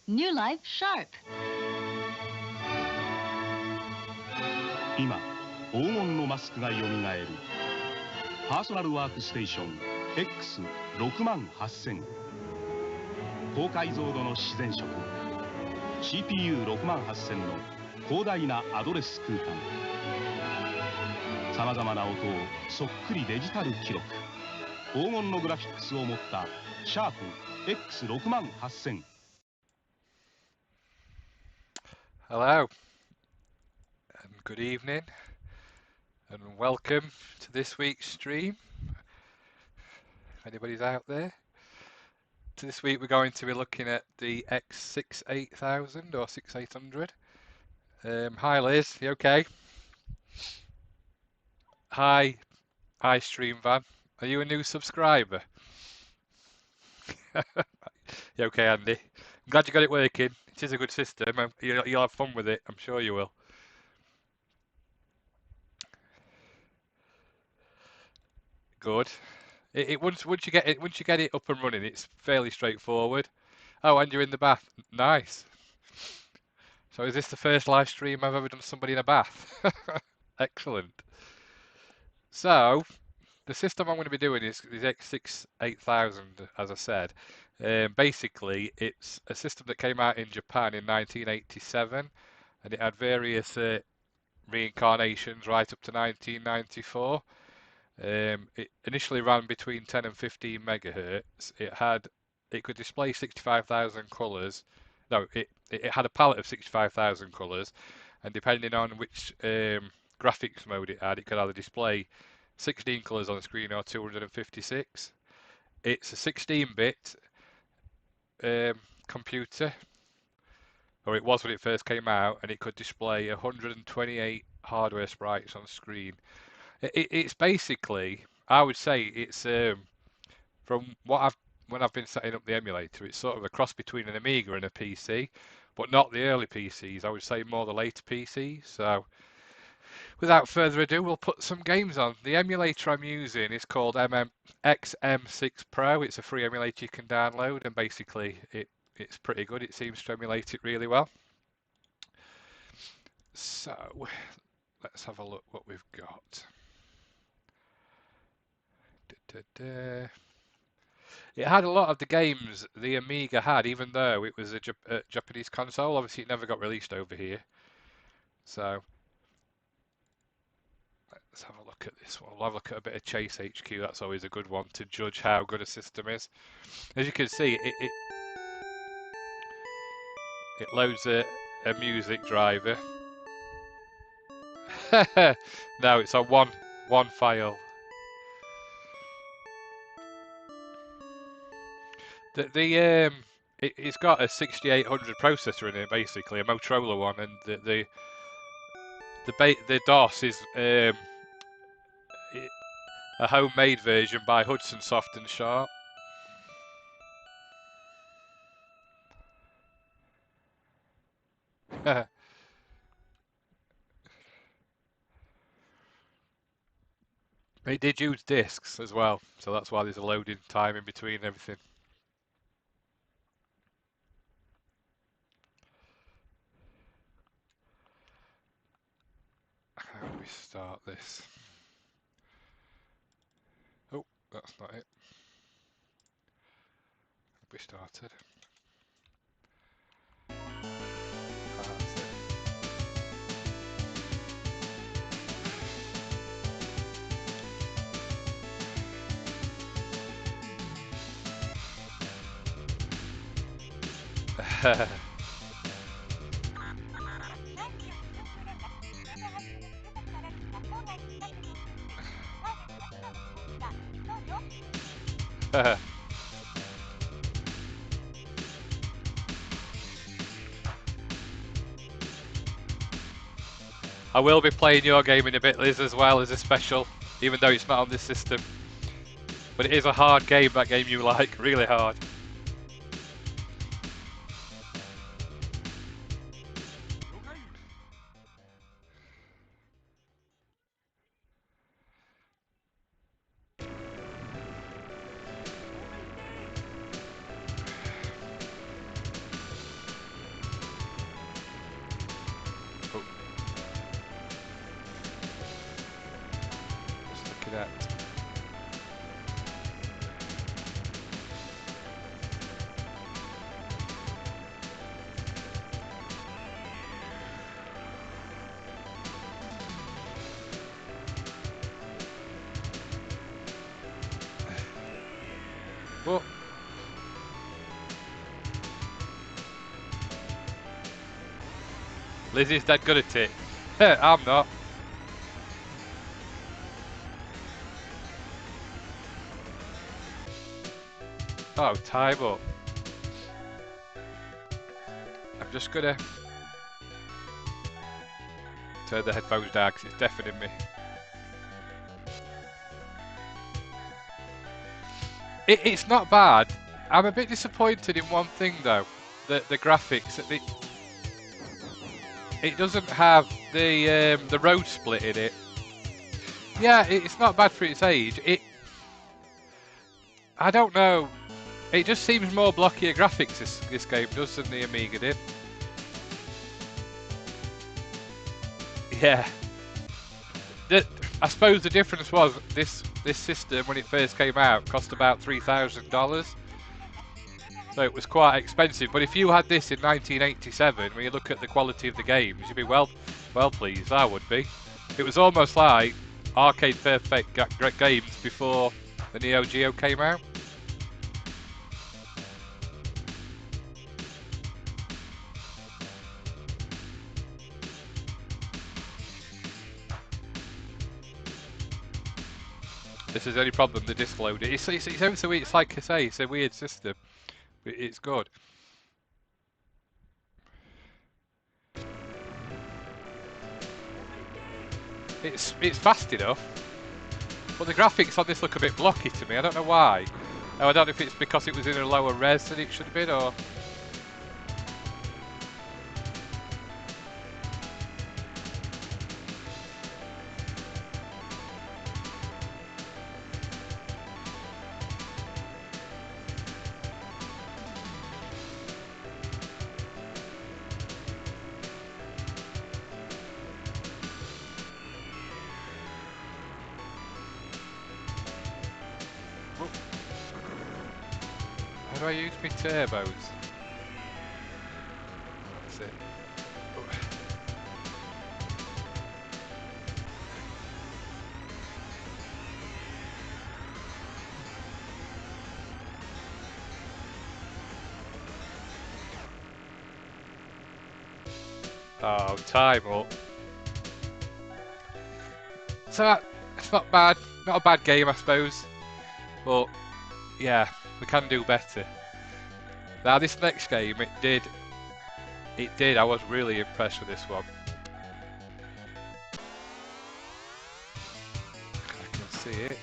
New Life Sharp. 今、黄金のマスクがよみがえる。パーソナルワークステーション X68000。高解像度の自然色。CPU68000 の広大なアドレス空間。さまざまな音をそっくりデジタル記録。黄金のグラフィックスを持ったシャープ X68000。Hello and good evening and welcome to this week's stream. If anybody's out there. So this week we're going to be looking at the X68000 or 6800. Hi Liz, you okay? Hi Stream Van. Are you a new subscriber? You okay, Andy? I'm glad you got it working. It is a good system. You'll have fun with it. I'm sure you will. Good. Once you get it up and running, it's fairly straightforward. Oh, and you're in the bath. Nice. So is this the first live stream I've ever done somebody in a bath? Excellent. So the system I'm going to be doing is X68000, as I said. Basically, it's a system that came out in Japan in 1987, and it had various reincarnations right up to 1994. It initially ran between 10 and 15 megahertz. It could display 65,000 colours. No, it had a palette of 65,000 colours, and depending on which graphics mode it had, it could either display 16 colours on the screen or 256. It's a 16-bit computer, or it was when it first came out, and it could display 128 hardware sprites on screen. It's basically, I would say, it's from when I've been setting up the emulator, it's sort of a cross between an Amiga and a PC, but not the early PCs. I would say more the later PCs. So, without further ado, we'll put some games on. The emulator I'm using is called XM6 Pro. It's a free emulator you can download, and basically it's pretty good. It seems to emulate it really well. So, let's have a look what we've got. It had a lot of the games the Amiga had, even though it was a Japanese console. Obviously, it never got released over here. So, let's have a look at this one. We'll have a look at a bit of Chase HQ. That's always a good one to judge how good a system is. As you can see, it loads a music driver. No, it's on one file. It's got a 6800 processor in it, basically a Motorola one, and the DOS is a homemade version by Hudson Soft and Sharp. It did use discs as well, so that's why there's a loading time in between everything. How do we start this? Oh, that's not it. We started. That's it. I will be playing your game in a bit, Liz, as well as a special, even though it's not on this system. But it is a hard game, that game you like, really hard. that. Whoa. Lizzie's dead good at it. I'm not. Oh, time up. I'm just gonna turn the headphones down because it's deafening me. It's not bad. I'm a bit disappointed in one thing though. The graphics. It doesn't have the road split in it. Yeah, it's not bad for its age. I don't know. It just seems more blockier graphics this game does than the Amiga did. Yeah. I suppose the difference was this system when it first came out cost about $3,000. So it was quite expensive. But if you had this in 1987, when you look at the quality of the games, you'd be well pleased. I would be. It was almost like arcade perfect games before the Neo Geo came out. This is the only problem, the disc loader. It's like I say, it's a weird system. It's good. It's fast enough, but the graphics on this look a bit blocky to me. I don't know why. Oh, I don't know if it's because it was in a lower res than it should have been, or... How do I use my turbos? That's it. Oh, time up. So it's not bad. Not a bad game, I suppose. But yeah, we can do better. Now this next game, it did. I was really impressed with this one. I can see it.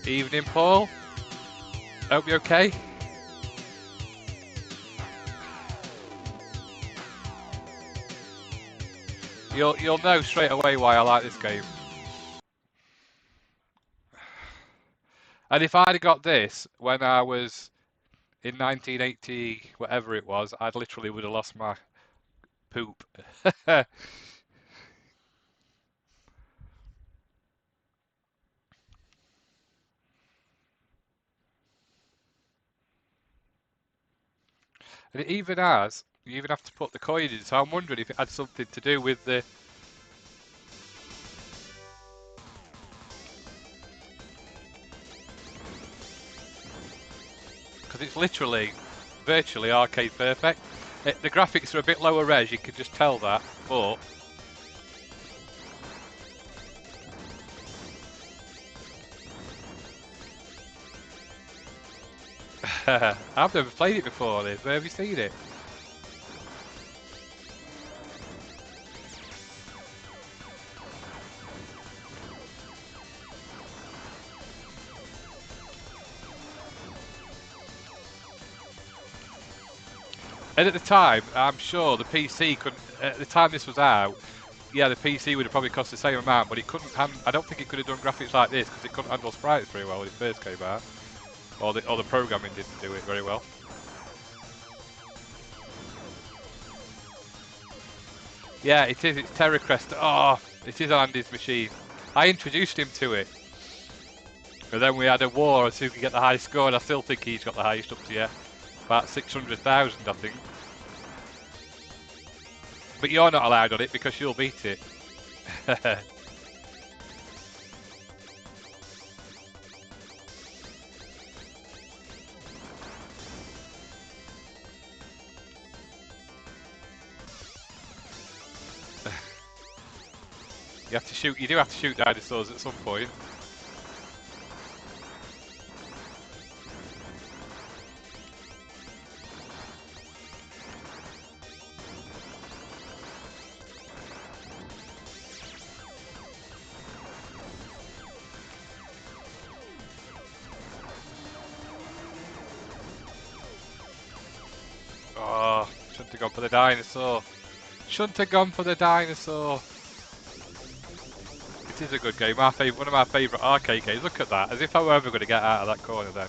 Evening, Paul. Hope you're okay. You'll know straight away why I like this game. And if I'd have got this when I was in 1980, whatever it was, I'd literally would have lost my poop. And it even has, you even have to put the coin in, so I'm wondering if it had something to do with the... Because it's literally, virtually arcade perfect. The graphics are a bit lower res, you can just tell that, but... I've never played it before, Liz. Where have you seen it? And at the time, I'm sure the PC couldn't. At the time this was out, yeah, the PC would have probably cost the same amount, but it couldn't. I don't think it could have done graphics like this because it couldn't handle sprites very well when it first came out, or the programming didn't do it very well. Yeah, it is. It's Terra Crest. Oh, it is Andy's machine. I introduced him to it. And then we had a war as who could get the highest score, and I still think he's got the highest up to yet. About 600,000, I think. But you're not allowed on it because you'll beat it. You have to shoot. You do have to shoot dinosaurs at some point. Oh, shouldn't have gone for the dinosaur. Shouldn't have gone for the dinosaur. It is a good game. One of my favourite arcade games. Look at that. As if I were ever going to get out of that corner then.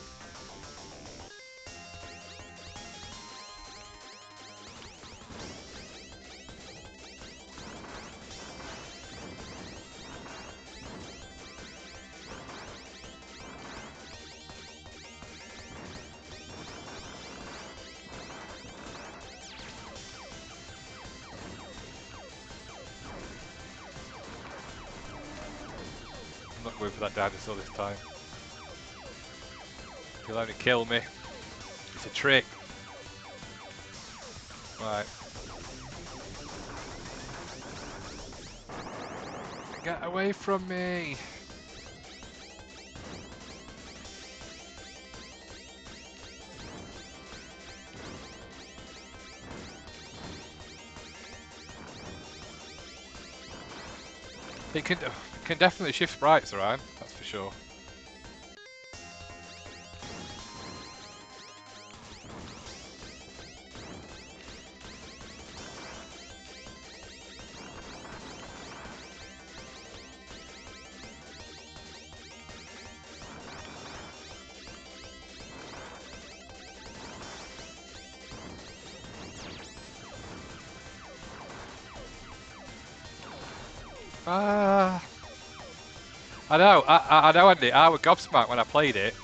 I'm not going for that dinosaur this time. He'll only kill me. It's a trick. Right. Get away from me! It can definitely shift sprites around, that's for sure. I know, I know, Andy. I was gobsmacked when I played it.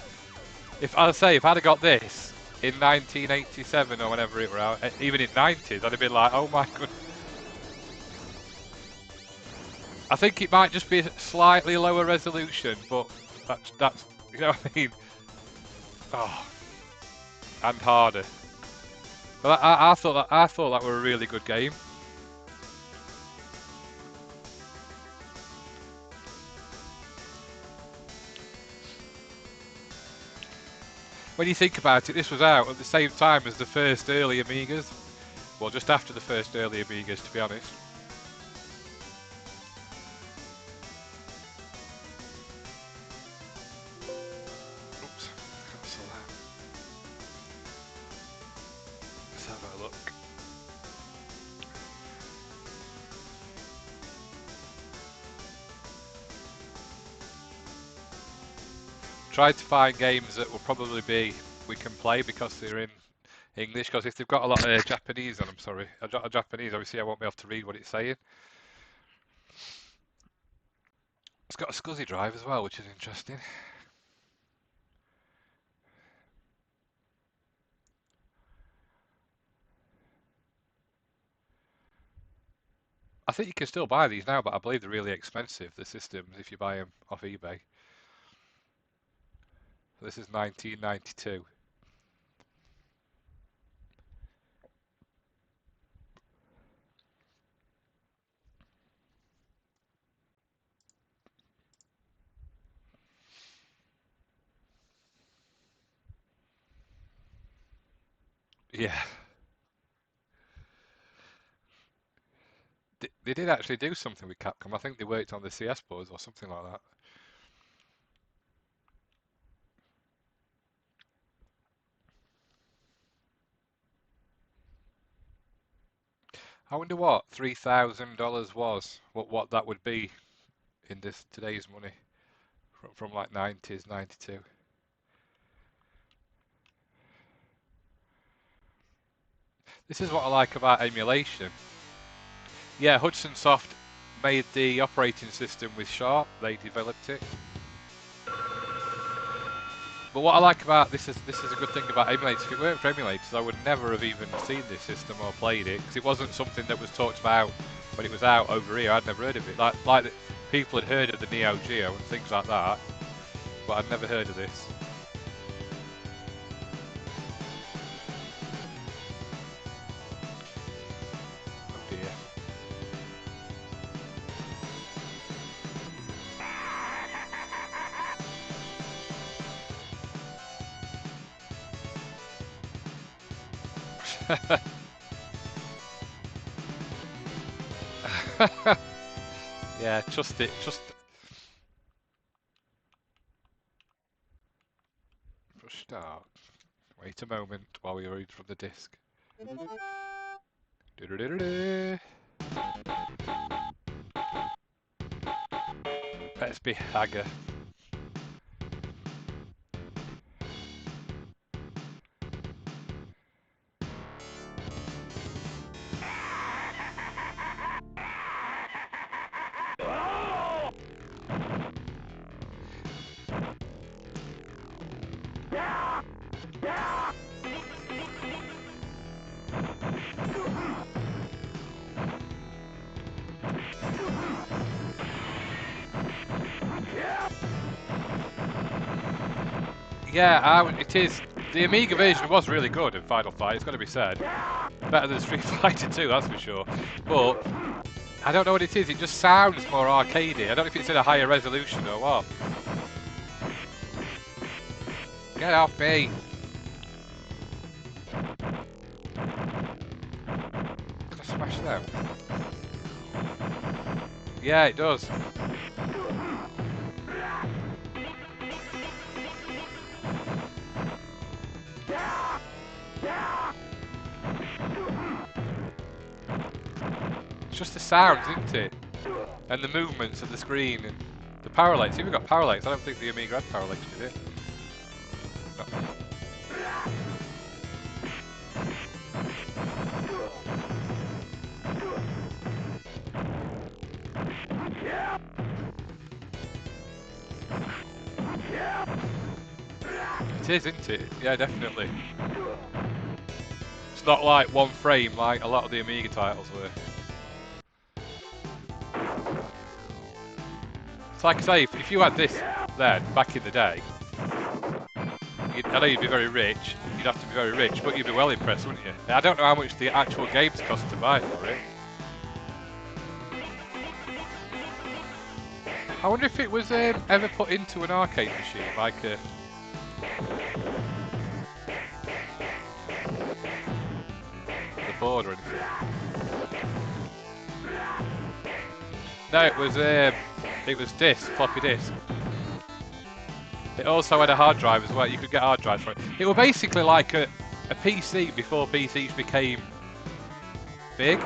If I'd have got this in 1987 or whenever it were out, even in 90s, I'd have been like, oh my god. I think it might just be a slightly lower resolution, but that's you know what I mean. Oh, and harder. But I thought that were a really good game. When you think about it, this was out at the same time as the first early Amigas. Well, just after the first early Amigas, to be honest. Oops, cancel that. Let's have a look. Tried to find games that will probably be we can play because they're in English. Because if they've got a lot of Japanese on them, sorry, Japanese, obviously I won't be able to read what it's saying. It's got a SCSI drive as well, which is interesting. I think you can still buy these now, but I believe they're really expensive, the systems, if you buy them off eBay. This is 1992. Yeah. They did actually do something with Capcom. I think they worked on the CS boards or something like that. I wonder what $3,000 was. What that would be in today's money from like 90s, 92. This is what I like about emulation. Yeah, Hudson Soft made the operating system with Sharp. They developed it. But what I like about this is a good thing about emulators. If it weren't for emulators, I would never have even seen this system or played it, because it wasn't something that was talked about when it was out over here. I'd never heard of it. Like the people had heard of the Neo Geo and things like that, but I'd never heard of this. Oh dear. Yeah, trust it. Push start. Wait a moment while we read from the disc. Let's be Hager. Yeah, it is. The Amiga version was really good in Final Fight, it's got to be said. Better than Street Fighter 2, that's for sure. But I don't know what it is, it just sounds more arcadey. I don't know if it's in a higher resolution or what. Get off me! Can I smash them? Yeah, it does. It's just the sounds, isn't it? And the movements of the screen and the power lights. See, we've got power lights. I don't think the Amiga had power lights, did it? No. It is, isn't it? Yeah, definitely. It's not like one frame like a lot of the Amiga titles were. It's like I say, if you had this then, back in the day, I know you'd be very rich, you'd have to be very rich, but you'd be well impressed, wouldn't you? I don't know how much the actual games cost to buy for it. I wonder if it was ever put into an arcade machine, like a... the board or anything. No, it was disc, floppy disk. It also had a hard drive as well. You could get hard drives for it. It was basically like a PC before PCs became big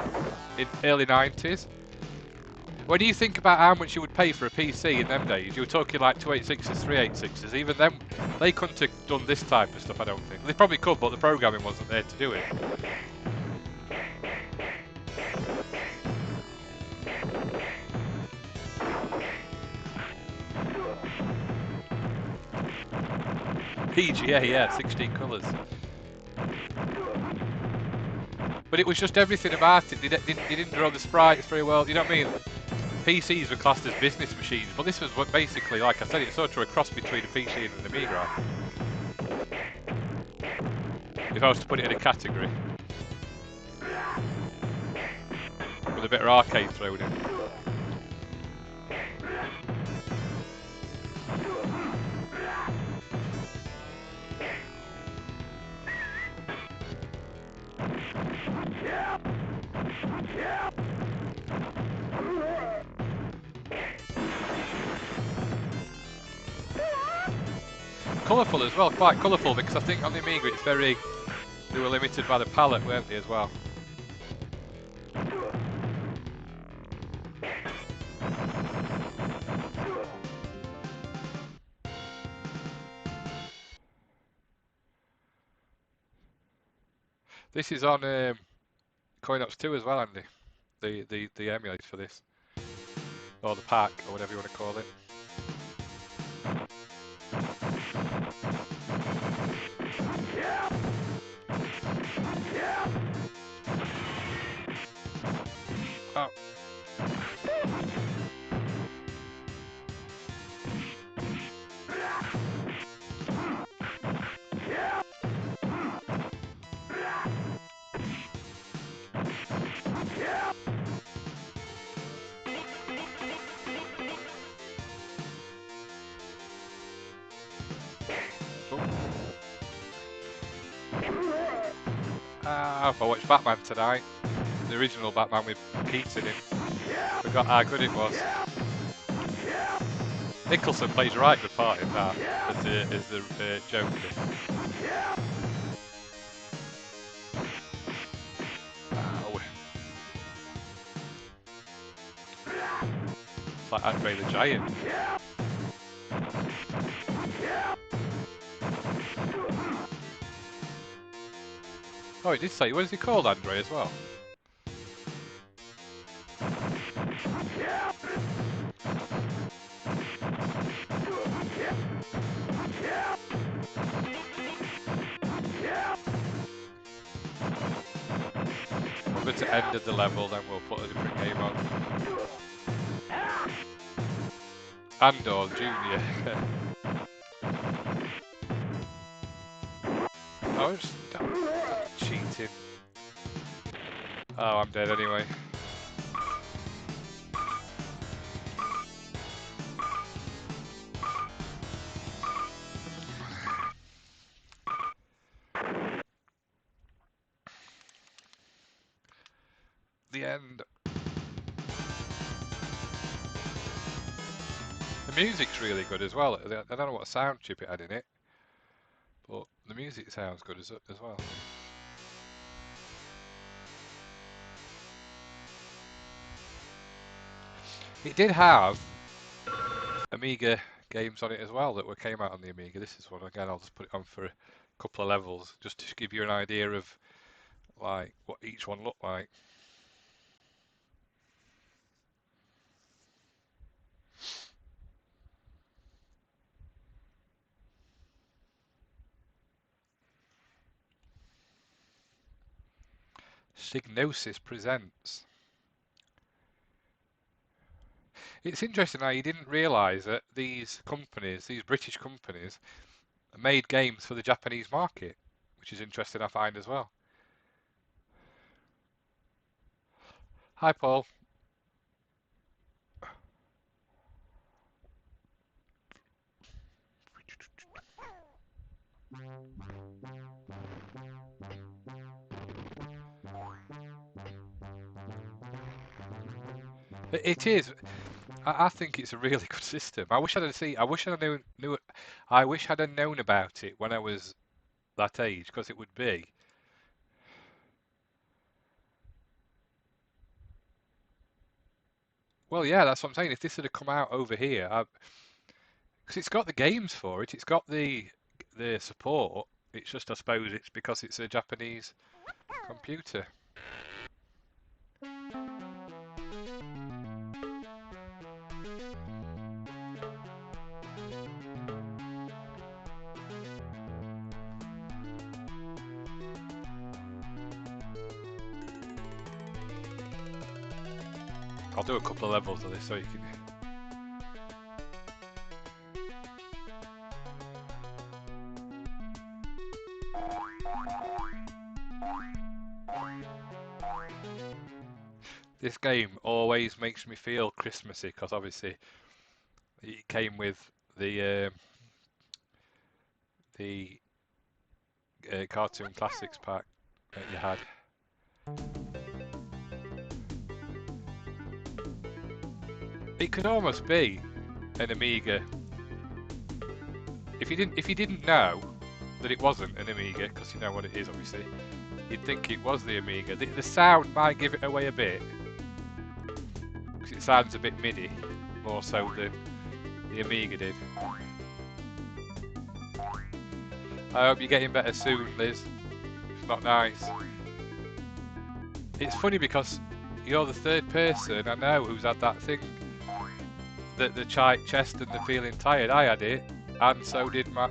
in early 90s. When you think about how much you would pay for a PC in them days, you were talking like 286s, 386s. Even them, they couldn't have done this type of stuff, I don't think. They probably could, but the programming wasn't there to do it. PGA, yeah, 16 colours. But it was just everything about it. They didn't draw the sprites very well, you know what I mean? PCs were classed as business machines, but this was what basically, like I said, it's sort of a cross between a PC and an Amiga. If I was to put it in a category. With a bit of arcade thrown in. Colourful as well, quite colourful, because I think on the Amiga it's very... They were limited by the palette, weren't they, as well? This is on CoinOps 2 as well, Andy. The emulator for this, or the pack, or whatever you want to call it. Oh. I watched Batman tonight. The original Batman with Keats in it. Forgot how good it was. Nicholson plays a right good part in that as the Joker. Oh. It's like Andre the Giant. Oh, it did say, what is he called, Andre, as well? We're going to end at the level, then we'll put a different game on. Andor Junior. Oh, it's cheating. Oh, I'm dead anyway. The end. The music's really good as well. I don't know what sound chip it had in it, but the music sounds good as well. It did have Amiga games on it as well that came out on the Amiga. This is one again. I'll just put it on for a couple of levels just to give you an idea of like what each one looked like. Signosis presents. It's interesting how you didn't realise that these companies, these British companies, made games for the Japanese market, which is interesting I find as well. Hi, Paul. It is. I think it's a really good system. I wish I'd have seen. I wish I'd knew. I wish I'd have known about it when I was that age, because it would be. Well, yeah, that's what I'm saying. If this had come out over here, because it's got the games for it, it's got the support. It's just, I suppose, it's because it's a Japanese computer. I'll do a couple of levels of this so you can. This game always makes me feel Christmassy because obviously it came with the Cartoon Classics pack that you had. It could almost be an Amiga. If you didn't know that it wasn't an Amiga, because you know what it is, obviously, you'd think it was the Amiga. The sound might give it away a bit, because it sounds a bit MIDI, more so than the Amiga did. I hope you're getting better soon, Liz. It's not nice. It's funny because you're the third person I know who's had that thing, the tight chest and the feeling tired. I had it, and so did my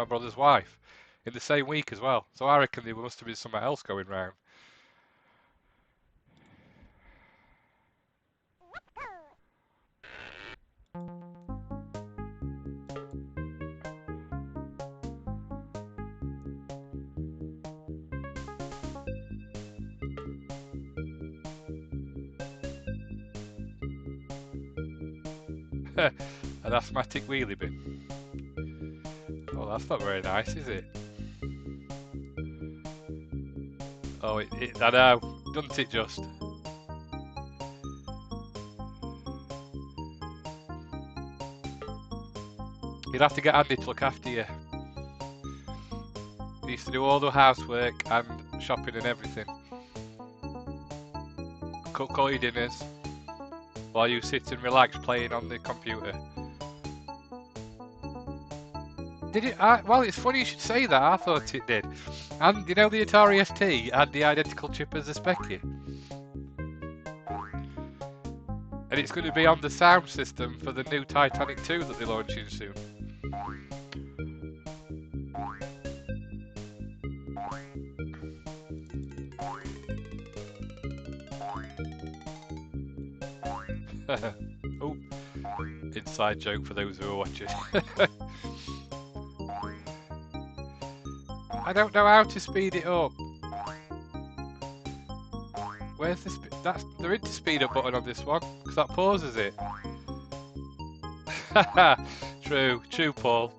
brother's wife, in the same week as well. So I reckon there must have been something else going round. An asthmatic wheelie bin. Oh, that's not very nice, is it? Oh, I know, doesn't it just? You'd have to get Andy to look after you. He used to do all the housework and shopping and everything. Cook all your dinners while you sit and relax playing on the computer. Did it? Well, it's funny you should say that. I thought it did. And you know the Atari ST had the identical chip as the Speccy. And it's going to be on the sound system for the new Titanic 2 that they're launching soon. Oh, inside joke for those who are watching. I don't know how to speed it up. Where's the there is the speed up button on this one, because that pauses it. True, Paul.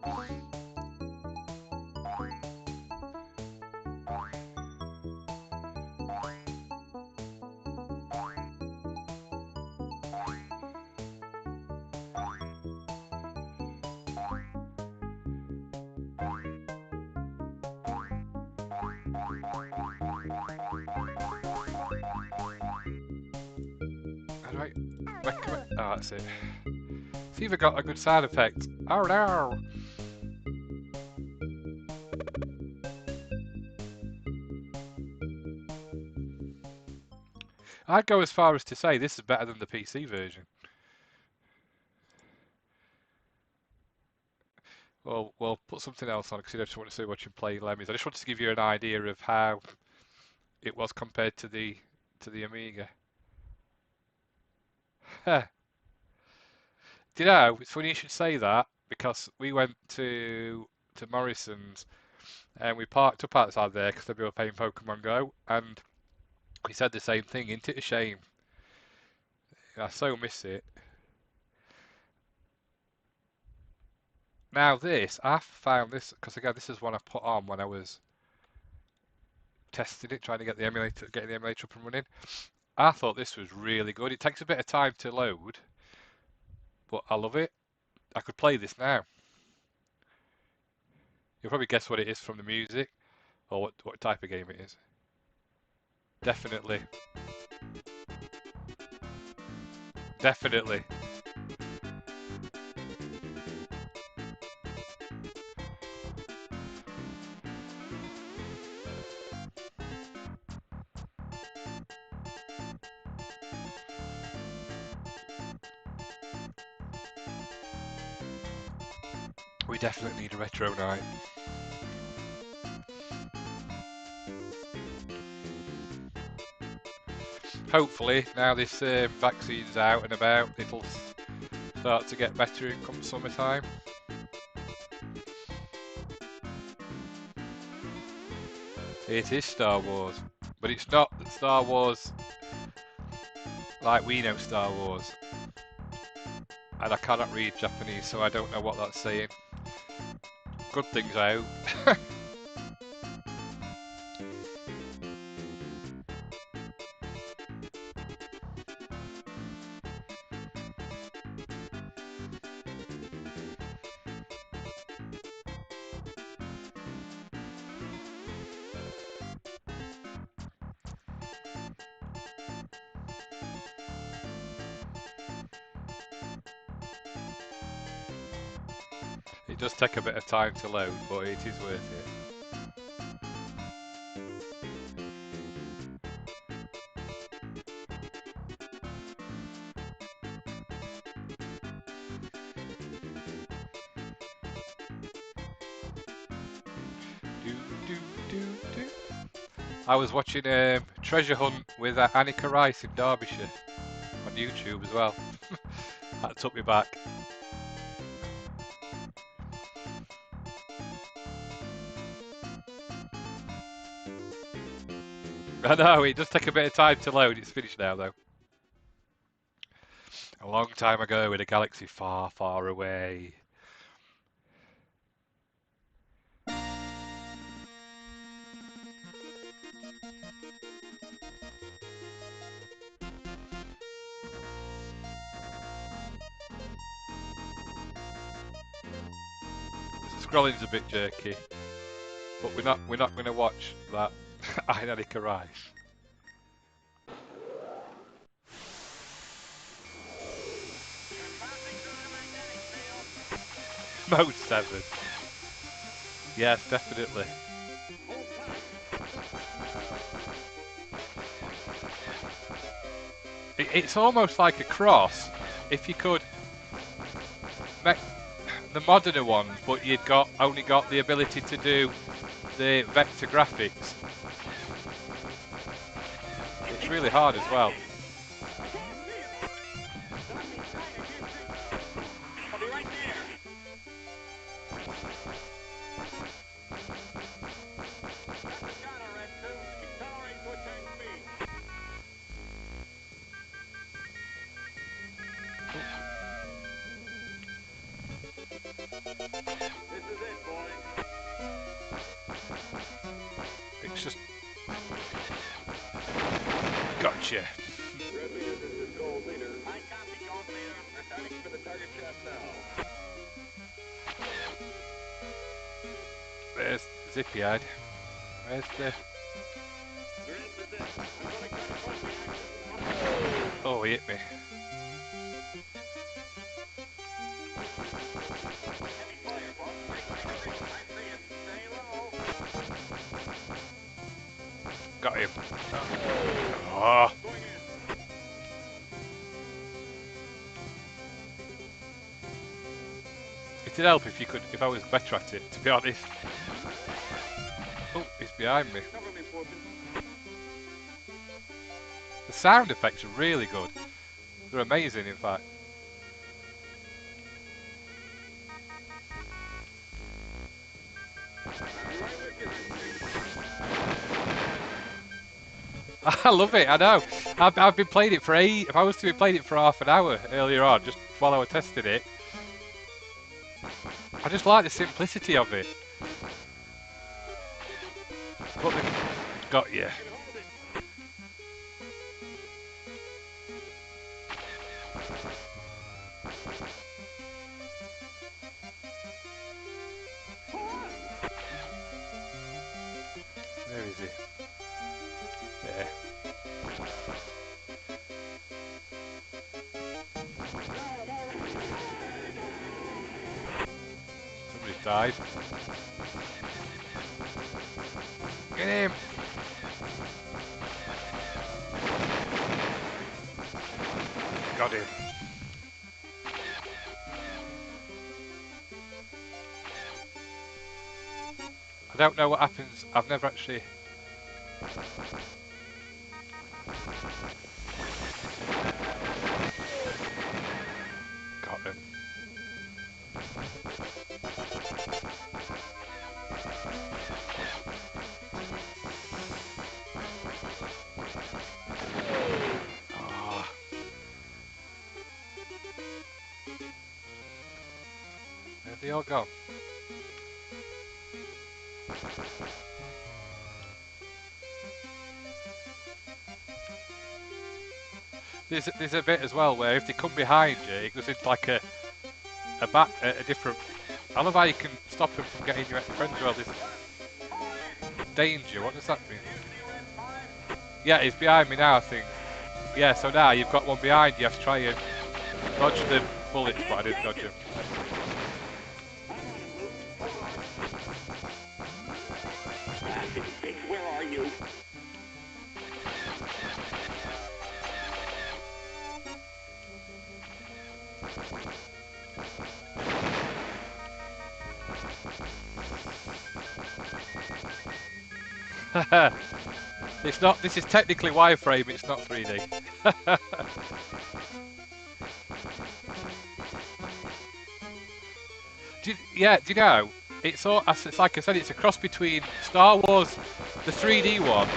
Oh, that's it. It's even got a good sound effect. Oh no! I'd go as far as to say this is better than the PC version. Well, put something else on because I just want to see what you're playing, Lemmies. I just wanted to give you an idea of how it was compared to the Amiga. Do you know, it's funny you should say that because we went to Morrison's and we parked up outside there because we were playing Pokemon Go, and he said the same thing. Isn't it a shame? I so miss it. Now this, I found this because again, this is one I put on when I was testing it, trying to get the emulator, getting the emulator up and running. I thought this was really good. It takes a bit of time to load, but I love it. I could play this now. You'll probably guess what it is from the music, or what type of game it is. Definitely. Definitely. We definitely need a retro night. Hopefully, now this vaccine's out and about, it'll start to get better in come summertime. It is Star Wars, but it's not Star Wars like we know Star Wars. And I cannot read Japanese, so I don't know what that's saying. Good things, I hope. It does take a bit of time to load, but it is worth it. do, do, do. I was watching Treasure Hunt with Annika Rice in Derbyshire on YouTube as well. That took me back. I know, it does take a bit of time to load. It's finished now, though. A long time ago in a galaxy far, far away. Scrolling's a bit jerky, but we're not going to watch that. Annika Rice. Mode 7. Yes, definitely. It's almost like a cross. If you could make the moderner ones, but you'd only got the ability to do the vector graphics. It's really hard as well. It's just gotcha. There's Zippy Head. Where's the... Oh, he hit me. Got him. Oh. It'd help if I was better at it, to be honest. Oh, he's behind me. The sound effects are really good. They're amazing, in fact. I love it, I know. I've been playing it for if I was to be playing it for half an hour earlier on, just while I was testing it. I just like the simplicity of it. But they got you. Where is he? There. Somebody's died. Get him! Got him. I don't know what happens. I've never actually... Got him. Oh. Where've they all gone? There's a bit as well where if they come behind you, it goes into like a different... I love how you can stop them from getting your friends as well. There's danger, what does that mean? Yeah, he's behind me now, I think. Yeah, so now you've got one behind you, have to try and dodge the bullets, but I didn't dodge them. Where are you? It's not. This is technically wireframe. It's not 3D. Do you know? It's like I said. It's a cross between Star Wars, the 3D one,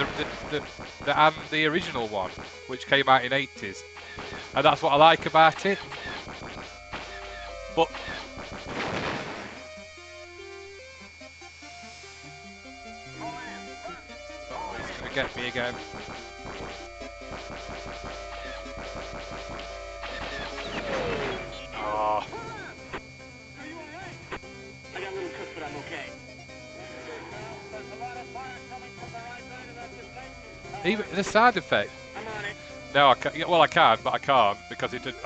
and the original one, which came out in '80s, and that's what I like about it. But oh, he's gonna get me again. Oh. I got a little cooked, but I'm okay. Even the sound effect. I'm on it. No, I can't. Well, I can, but I can't because it didn't.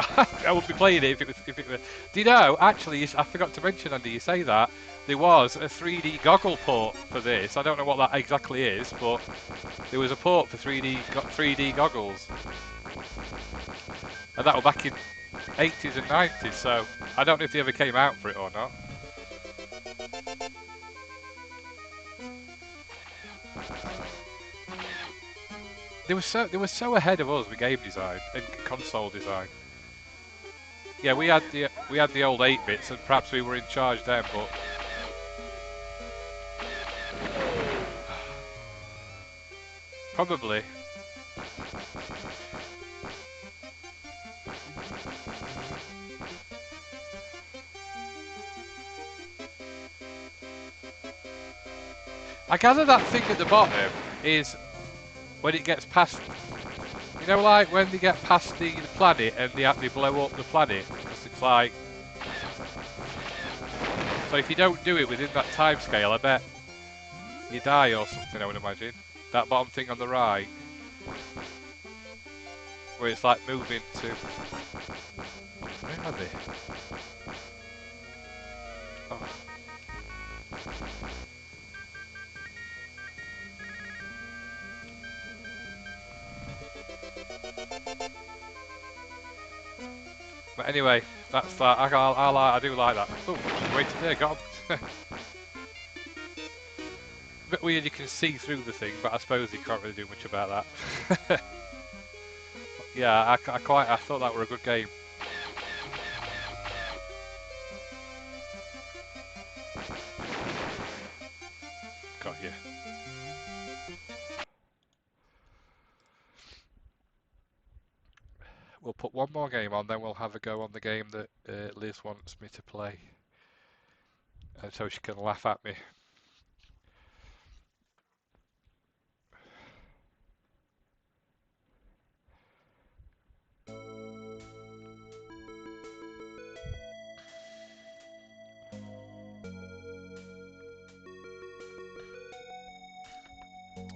I would be playing it if it were. Do you know? Actually, I forgot to mention, Andy. You say that there was a 3D goggle port for this. I don't know what that exactly is, but there was a port for 3D goggles, and that was back in '80s and '90s. So I don't know if they ever came out for it or not. They were so ahead of us with game design and console design. Yeah, we had the old 8-bits, and perhaps we were in charge then, but probably. I gather that thing at the bottom is when it gets past. You know, like when they get past the planet and they blow up the planet, because it's like. So if you don't do it within that time scale, I bet you die or something, I would imagine. That bottom thing on the right, where it's like moving to. Where are they? Oh. But anyway, that's that. I do like that. Oh, wait there, got him. Bit weird you can see through the thing, but I suppose you can't really do much about that. Yeah, I thought that were a good game. Got you. We'll put one more game on, then we'll have a go on the game that Liz wants me to play. And so she can laugh at me.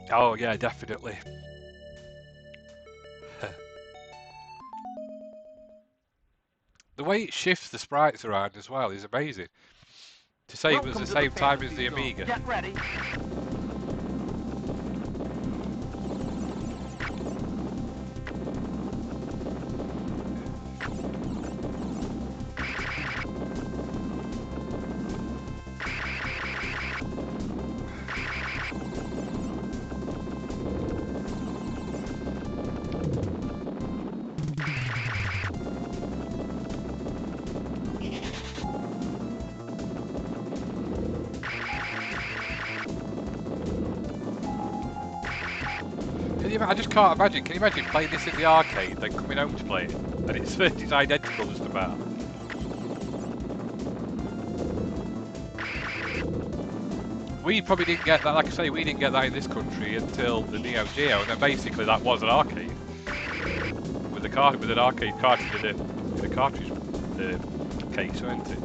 Oh yeah, definitely. The way it shifts the sprites around as well is amazing. To say it was the same time as the Amiga. Get ready. I just can't imagine. Can you imagine playing this in the arcade, then coming home to play it, and it's identical just about? We probably didn't get that. Like I say, we didn't get that in this country until the Neo Geo, and then basically that was an arcade with an arcade cartridge in a cartridge case, wasn't it?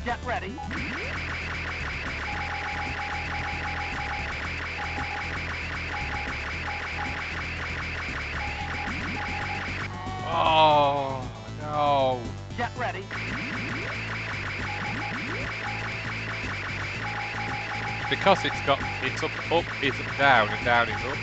Get ready. Oh no! Get ready. Because it's up is down, and down is up.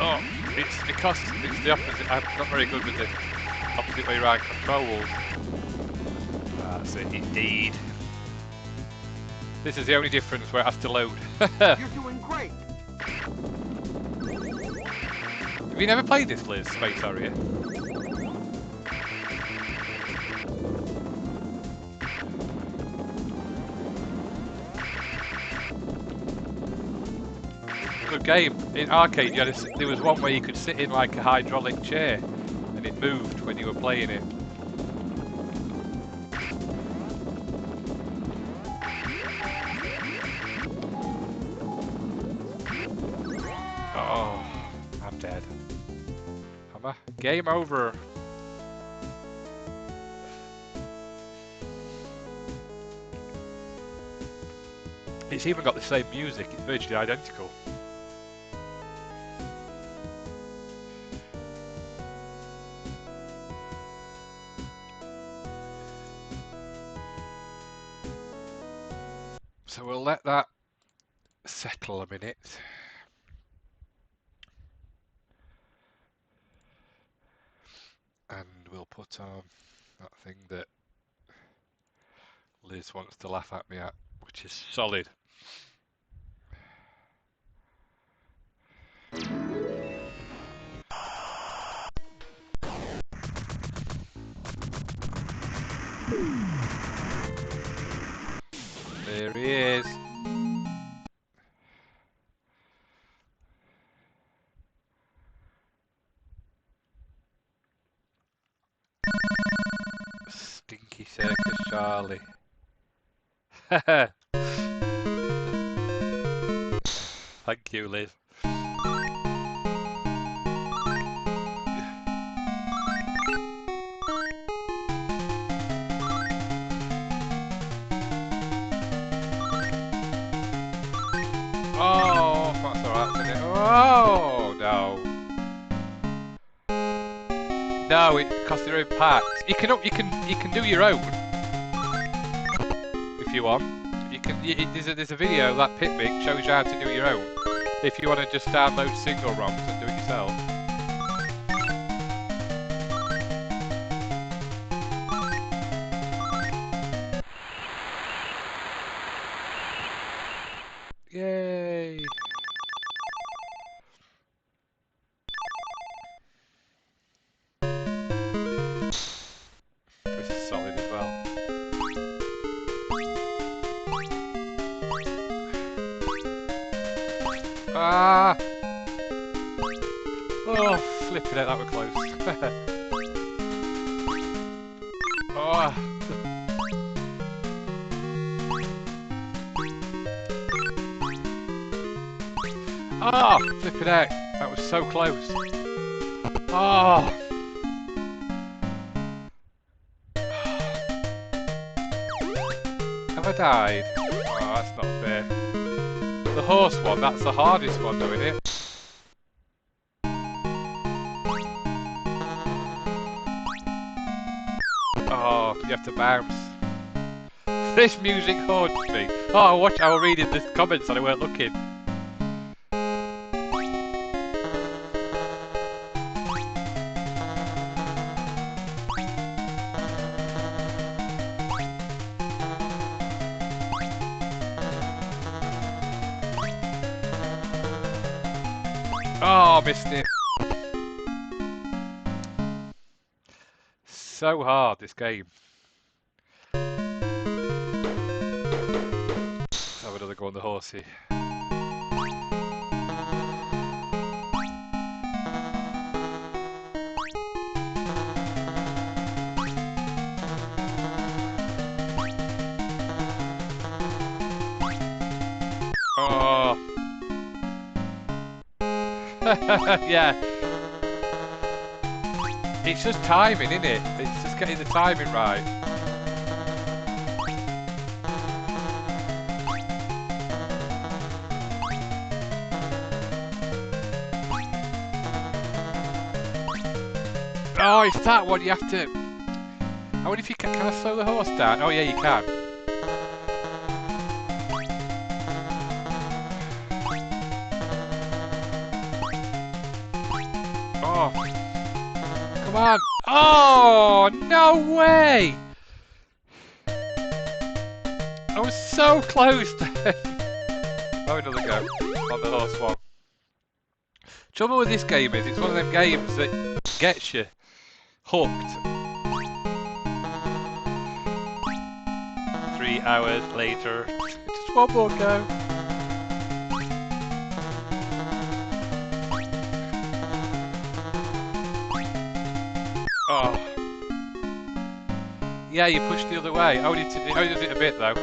Oh, it's because it's the opposite. I'm not very good with the opposite way around controls. That's it, indeed. This is the only difference where it has to load. You're doing great. Have you never played this, Liz? Space Harrier? Good game. In arcade, you had there was one where you could sit in like a hydraulic chair, and it moved when you were playing it. Oh, I'm dead. Come on, game over. It's even got the same music. It's virtually identical. So we'll let that settle a minute. And we'll put on that thing that Liz wants to laugh at me at, which is solid. There he is. Stinky Circus Charlie. Thank you, Liz. Oh, that's alright, isn't it? Oh, no. No, because they're in packs. You can do your own if you want. You can. There's a video that Pitmic shows you how to do your own. If you want to just download single ROMs and do it yourself. Yay! This is solid as well. Ah! Oh, flipping it, that was close. Oh! Ah! Flipping it, that was so close. Oh! Have I died? Oh, that's not fair. The horse one, that's the hardest one though, isn't it? Oh, you have to bounce. This music haunts me. Oh, watch, I was reading the comments and I weren't looking. Oh, missed it. So hard, this game. Let's have another go on the horsey. Oh. Yeah. It's just timing, isn't it? It's just getting the timing right. Oh, it's that one you have to... I wonder if you can I slow the horse down? Oh yeah, you can. Come on. Oh, no way! I was so close then. Oh, another go on the horse one. Trouble with this game is it's one of them games that gets you hooked. 3 hours later. Just one more go. Oh. Yeah, you pushed the other way. Only does it a bit though.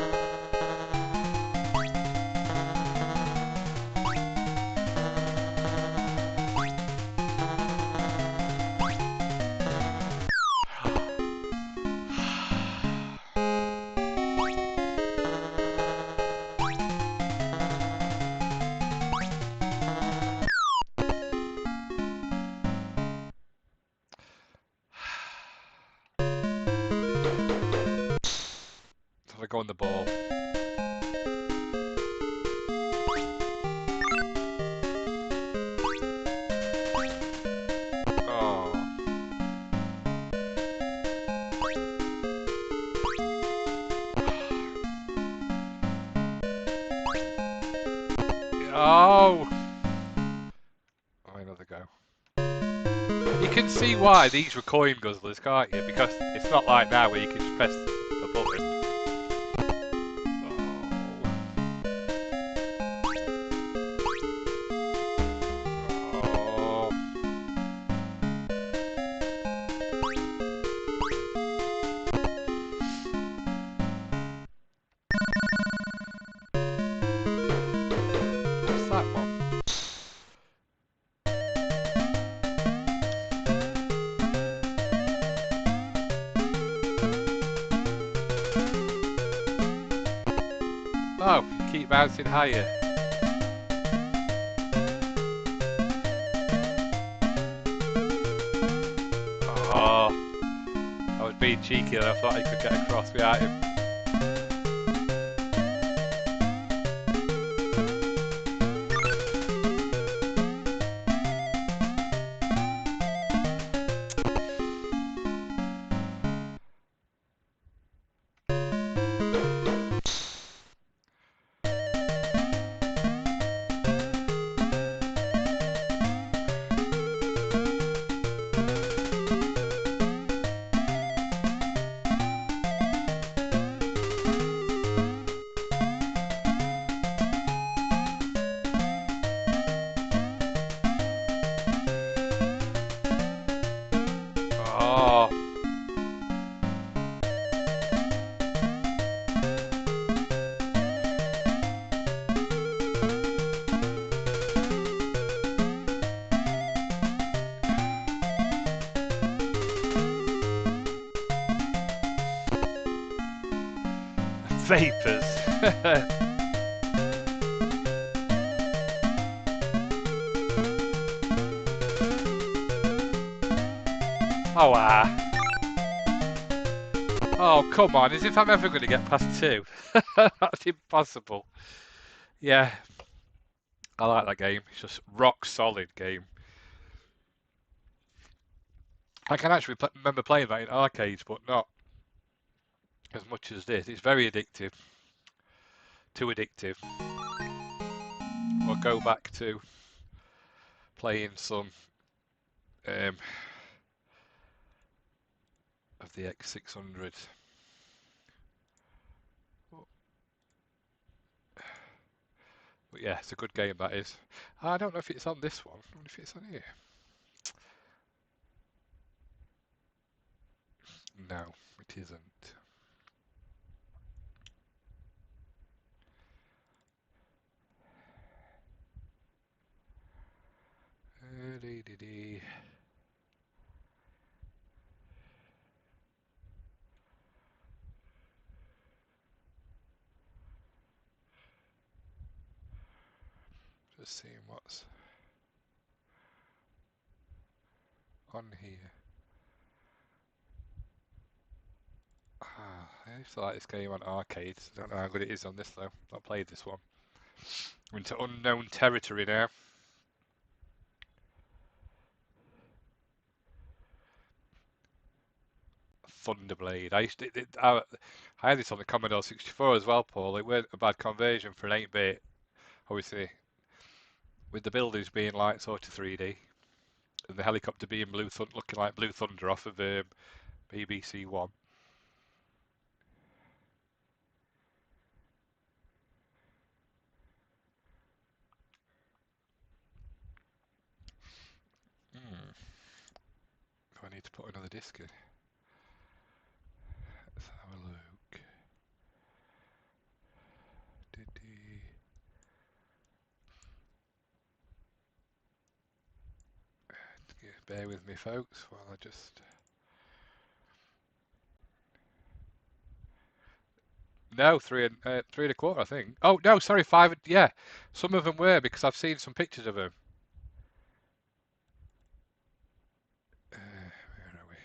I go on the ball. Oh. Oh. Oh, another go. You can see why these were coin guzzlers, can't you? Because it's not like now where you can just press a button. What's that one? Oh, you keep bouncing higher. Oh, I was being cheeky and I thought I could get across without him. Oh. Vapors. Oh, oh, come on, as if I'm ever going to get past 2. That's impossible. Yeah, I like that game. It's just rock solid game. I can actually remember playing that in arcades, but not as much as this. It's very addictive. Too addictive. We'll go back to playing some of the X600. But yeah, it's a good game, that is. I don't know if it's on this one. I wonder if it's on here. No, it isn't. Just seeing what's on here. I used to like this game on arcades. I don't know how good it is on this though. I've played this one. We're into unknown territory now. Thunderblade. I had this on the Commodore 64 as well, Paul. It weren't a bad conversion for an 8-bit, obviously, with the buildings being like sort of 3D, and the helicopter being looking like Blue Thunder off of BBC One. Do I need to put another disc in? Let's have a look. Bear with me, folks, while I just... No, 3 1/4, I think. Oh, no, sorry, 5. Yeah, some of them were, because I've seen some pictures of them. Where are we?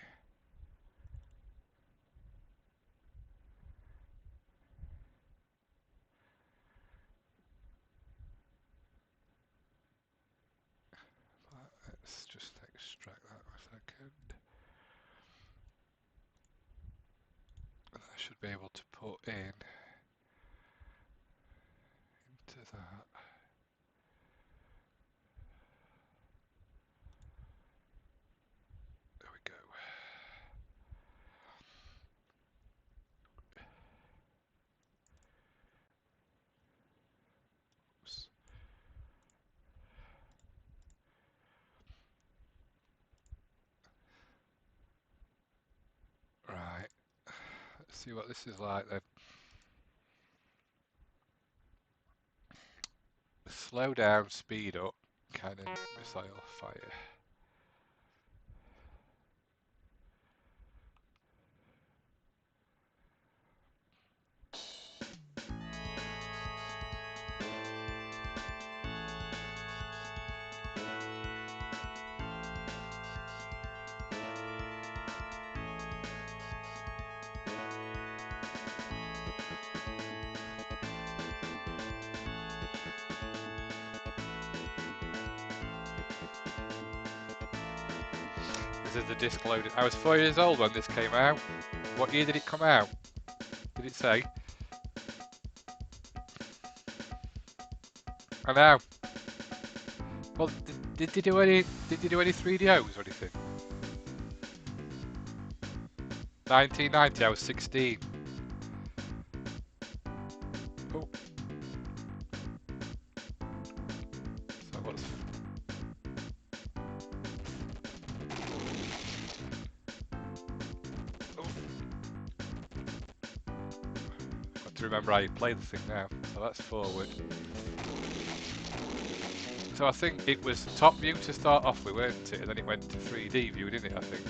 Let's just extract that for a second. And I should be able to put in into that. There we go. Oops. Right. Let's see what this is like then. Slow down, speed up, cannon, missile, fire. This is the disc loaded. I was 4 years old when this came out. What year did it come out? Did it say? I know. Well, did you do any 3DOs or anything? 1990, I was 16. Oh. So what's... Oh. Got to remember how you play the thing now. So that's forward. So I think it was top view to start off with, weren't it? And then it went to 3D view, didn't it, I think?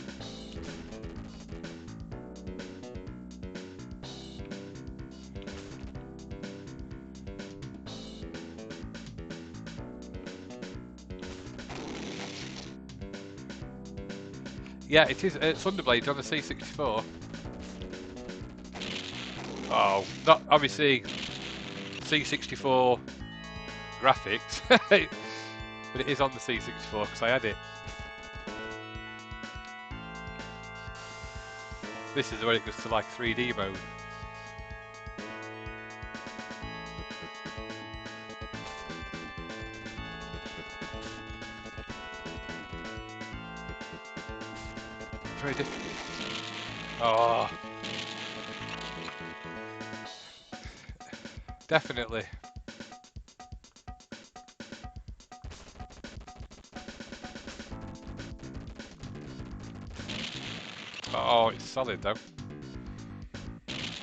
Yeah, it is Thunderblade on the C64. Oh, not obviously C64 graphics, but it is on the C64 because I had it. This is where it goes to like 3D mode. Very difficult. Oh. Definitely. Oh, it's solid though. Let's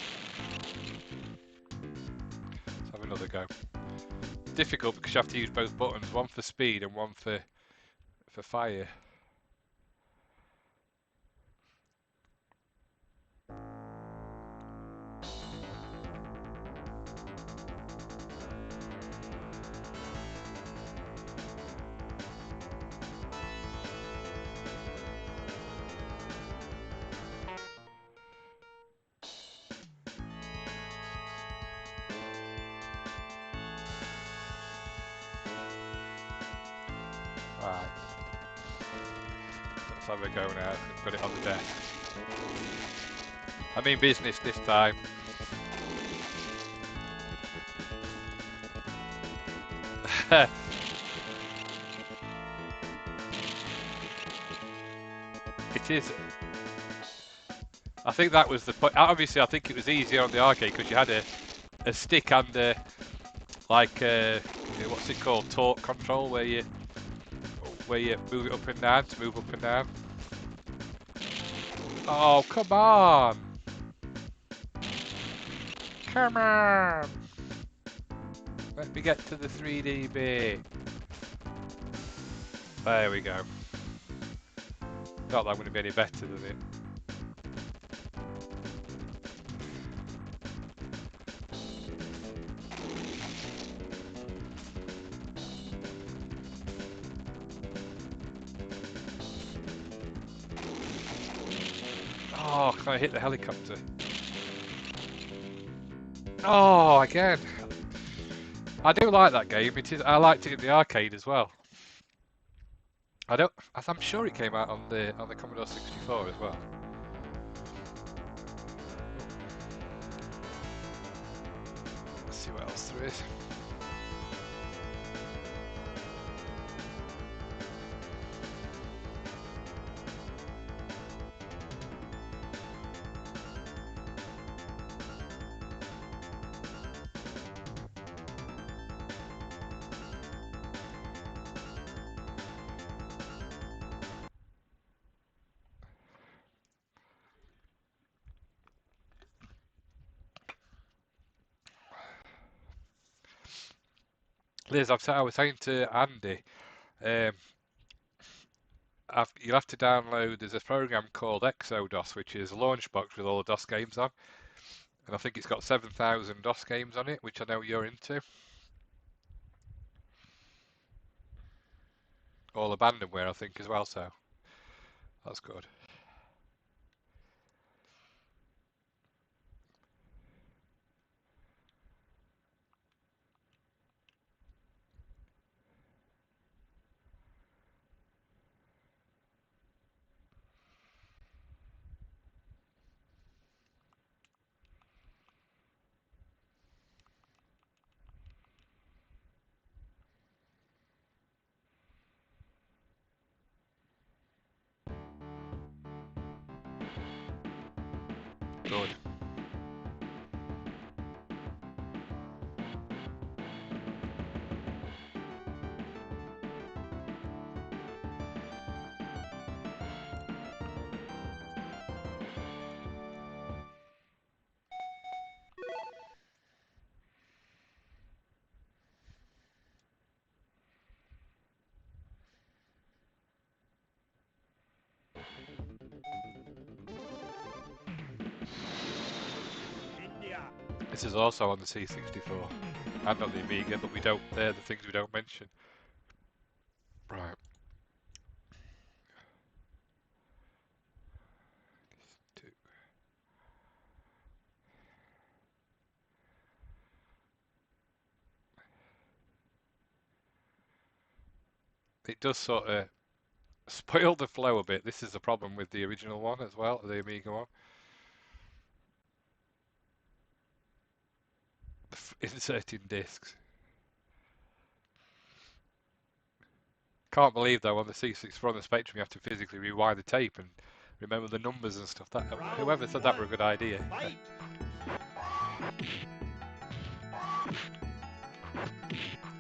have another go. Difficult because you have to use both buttons, one for speed and one for fire. Right. Let's have a go now. Got it on the desk. I mean business this time. It is. I think that was the point. Obviously, I think it was easier on the arcade because you had a stick and like what's it called, torque control, where you move it up and down to move up and down. Oh, come on! Come on! Let me get to the 3D bit. There we go. Not that I'm going to be any better than it. Oh, can I hit the helicopter? Oh, again. I do like that game. It is. I liked it in the arcade as well. I'm sure it came out on the Commodore 64 as well. Let's see what else there is. Liz, I was saying to Andy, you'll have to download. There's a program called ExoDOS, which is a launch box with all the DOS games on, and I think it's got 7,000 DOS games on it, which I know you're into. All abandonware, I think, as well. So that's good. Good. This is also on the C64 and on the Amiga, but they're the things we don't mention. Right. It does sort of spoil the flow a bit. This is the problem with the original one as well, the Amiga one. Inserting discs. Can't believe though on the C64 on the Spectrum you have to physically rewind the tape and remember the numbers and stuff. Whoever said that were a good idea.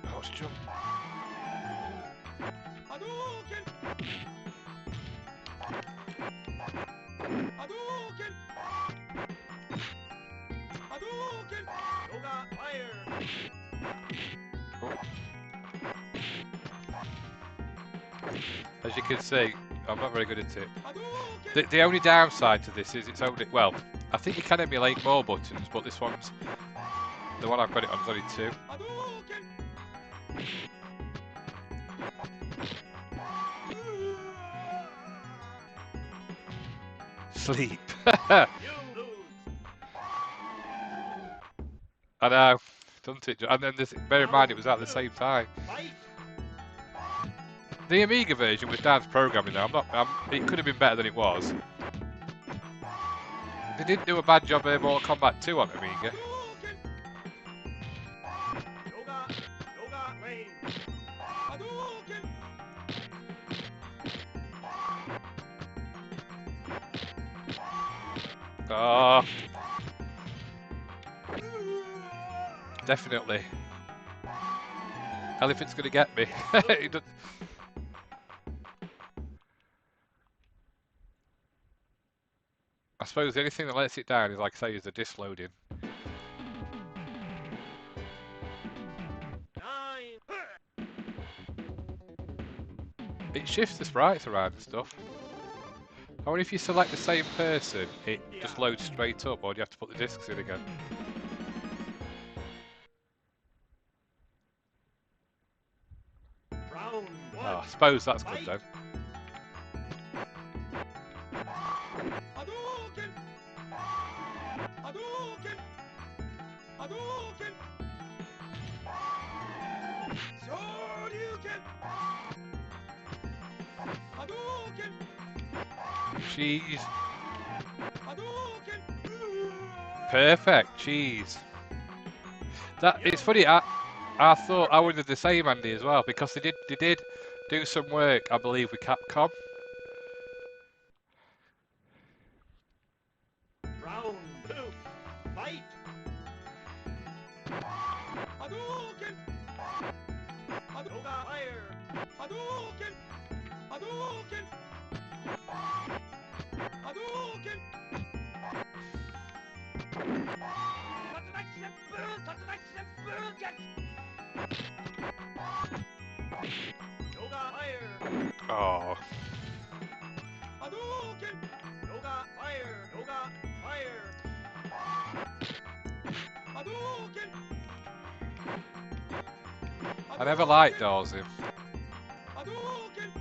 Oh, it's jump. As you can see, I'm not very good at it. The only downside to this is it's only, well, I think you can emulate more buttons, but this one's, the one I've got it on is only 2. Sleep. I know, doesn't it? And then bear in mind it was at the same time. The Amiga version with Dad's programming now, it could have been better than it was. They didn't do a bad job in Mortal Kombat 2 on Amiga. Oh, definitely. Elephant's gonna get me. He doesn't- I suppose the only thing that lets it down is, like I say, is the disc loading. It shifts the sprites around and stuff. I wonder if you select the same person, it just loads straight up, or do you have to put the discs in again? Oh, I suppose that's good then. Cheese. Perfect, cheese. That it's funny. I thought I would do the same, Andy, as well, because they did do some work, I believe, with Capcom. Round 2, fight! Hadouken! Hadouken! Fire! Hadouken! Hadouken! Hadouken! Yoga fire! Oh, Hadouken! Yoga fire! Yoga fire! Hadouken! I never liked Dorsey. Hadouken!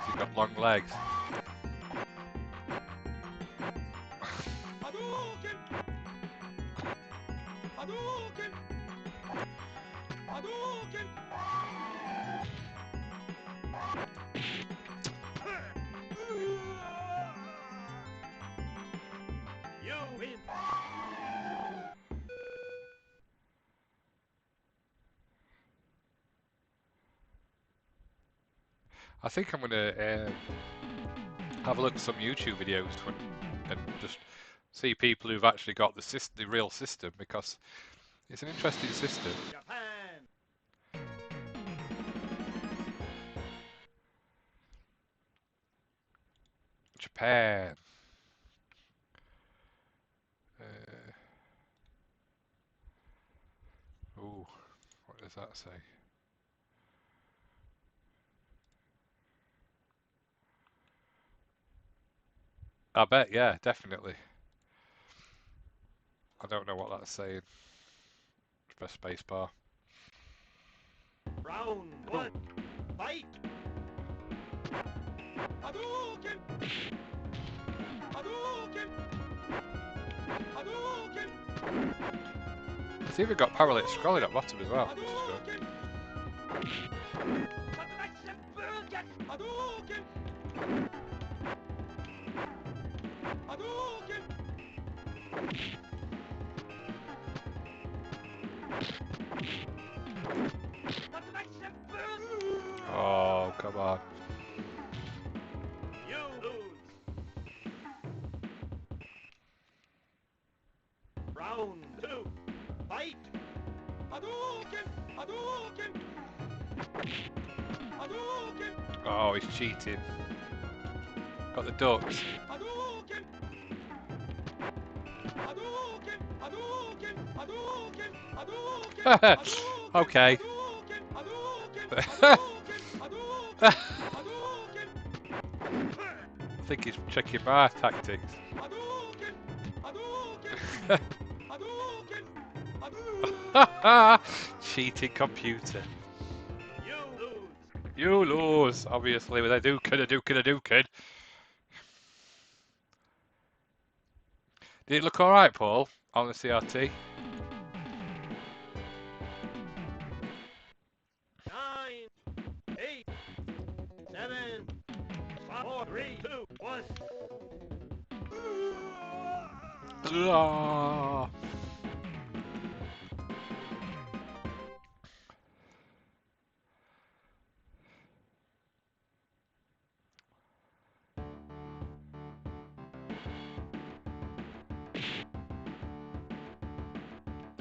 He's got long legs. Hadouken! Hadouken! Hadouken! You win! I think I'm gonna have a look at some YouTube videos and just see people who've actually got the real system, because it's an interesting system. Japan! Japan. Ooh, what does that say? I bet, yeah, definitely. I don't know what that's saying. Press spacebar. Round 1, fight! Hadouken! Hadouken! Hadouken! It's even got parallel scrolling at bottom as well, which is good. Hadouken! Hadouken! Oh, come on. You lose. Round 2, fight! Hadouken! Hadouken! Hadouken! Oh, he's cheating. Got the ducks. Hadouken! Hadouken! Hadouken! Hadouken! Hadouken! Hadouken! Okay. Hadouken! Hadouken! Hadouken! Hadouken! I think he's checking my tactics. Hadouken! Hadouken! Hadouken! Hadouken! Cheating computer. You lose. You lose, obviously, with a Dukin. Did it look alright, Paul, on the CRT? 9, 8, 7, 5, 4, 3, 2, 1. Ah.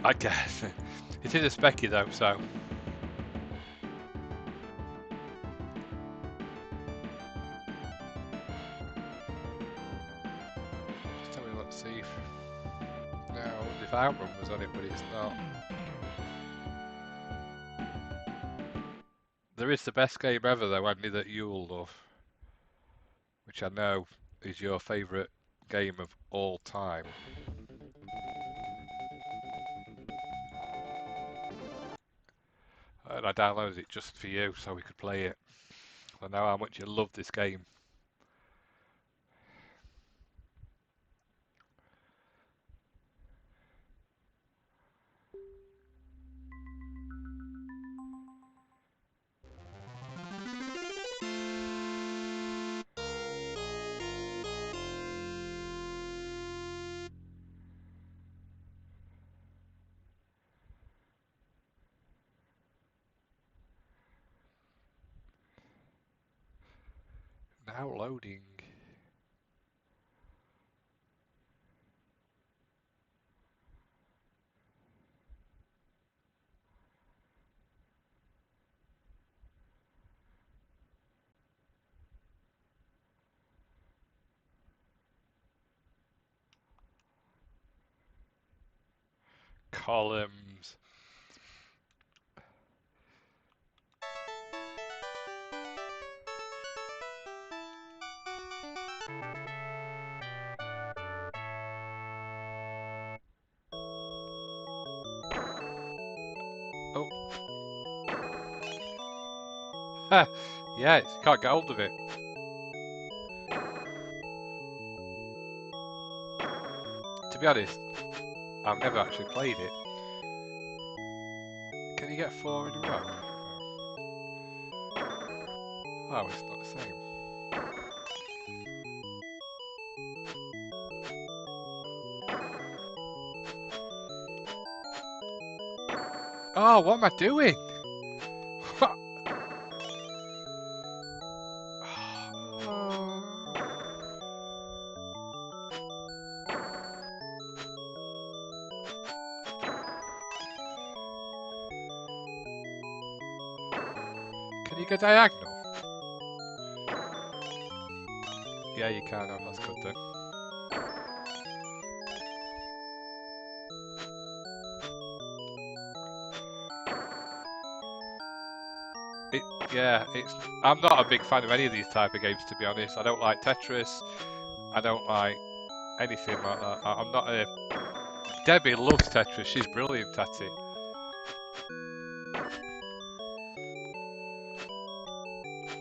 I guess. It is a specky though, so. Just tell me, let's see if. No, I wonder if Outrun was on it, but it's not. There is the best game ever though, Andy, that you'll love. Which I know is your favourite game of all time. And I downloaded it just for you so we could play it. I know how much you love this game. Now loading. Columns. Oh. Ha! Yeah, you can't get hold of it. To be honest, I've never actually played it. Can you get 4 in a row? Oh, it's not the same. Oh, what am I doing? Can you go diagonal? Yeah, you can. Oh, that's good then. I'm not a big fan of any of these type of games, to be honest. I don't like Tetris. I don't like anything like that. I'm not a... Debbie loves Tetris. She's brilliant at it.